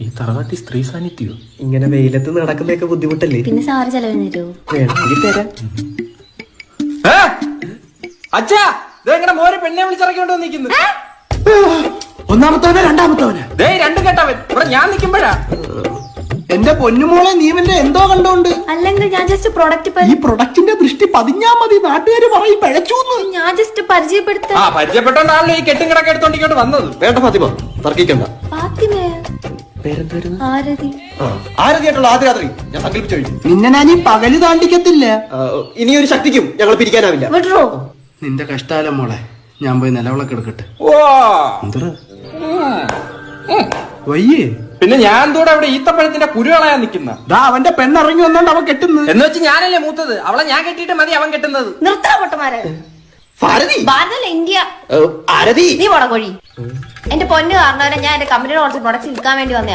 ഈ തറവാട്ടി സ്ത്രീ സാന്നിധ്യോ? ഇങ്ങനെ വെയിലത്ത് നടക്കുന്നതൊക്കെ ബുദ്ധിമുട്ടല്ലേ? പിന്നെ സാറ് ചെലവിന് തരുമോ? വേണമെങ്കിൽ തരാം. അച്ഛാ, ഇതെങ്ങനെ മോരെ പെണ്ണെ വിളിച്ചിറക്കിക്കൊണ്ടോ നിൽക്കുന്നു? ഒന്നാമത്തവനെ രണ്ടാമത്തവന് ദേ രണ്ടും കേട്ടവൻ ഇവിടെ ഞാൻ നിൽക്കുമ്പോഴാ. എന്റെ പൊന്നുമോളെ നീവന്റെ എന്തോ കണ്ടോണ്ട്. അല്ലെങ്കിൽ ഞാൻ ജസ്റ്റ് പ്രൊഡക്റ്റ് ഈ പ്രൊഡക്റ്റിന്റെ ദൃഷ്ടി പതിഞ്ഞാ മതി, നാട്ടുകാര് പറയും പിഴച്ചൂന്ന്. ഞാൻ ജസ്റ്റ് പരിചയപ്പെടുത്ത പരിചയപ്പെട്ടോണ്ടാണല്ലോ ഈ കെട്ടും കിടക്കെ എടുത്തോണ്ടിങ്ങോട്ട് വന്നത്. വേണ്ട ഫാത്തിമ, തർക്കിക്കണ്ട. ഫാത്തിമേ. പേരെന്തായിരുന്നു? ആരതി. ആരതിയായിട്ടുള്ള ആദ്യ രാത്രി ഞാൻ സങ്കല്പിച്ചു കഴിഞ്ഞു. നിന്നെ ഞാൻ ഈ പകല് താണ്ടിക്കത്തില്ല. ഇനിയൊരു ശക്തിക്കും ഞങ്ങൾ പിരിക്കാനാവില്ല. വിടറോ? നിന്റെ കഷ്ടാലം മോളെ, ഞാൻ പോയി നിലവിളക്ക് എടുക്കട്ടെ. വയ്യേ പിന്നെ ഞാൻ കൂടെ അവിടെ ഈത്തപ്പഴത്തിന്റെ കുരുകളായാ നിൽക്കുന്ന. ദാ അവന്റെ പെണ്ണിറങ്ങി വന്നോണ്ട് അവൻ കെട്ടുന്നു. എന്ന് വെച്ച് ഞാനല്ലേ മൂത്തത്, അവളെ ഞാൻ കെട്ടിയിട്ട് മതി അവൻ കെട്ടുന്നത്. നിർത്താ പൊട്ടമാരെ. ഭാരതി, ഭാരതല്ല ഇന്ത്യ. ആരതി, നീ പോടാ കോഴി. എന്റെ പൊന്ന് കാരണവരെ ഞാൻ എന്റെ കമ്പനിയുടെ കുറച്ച് പ്രൊഡക്ട്സ് വിൽക്കാൻ വേണ്ടി വന്നയാ.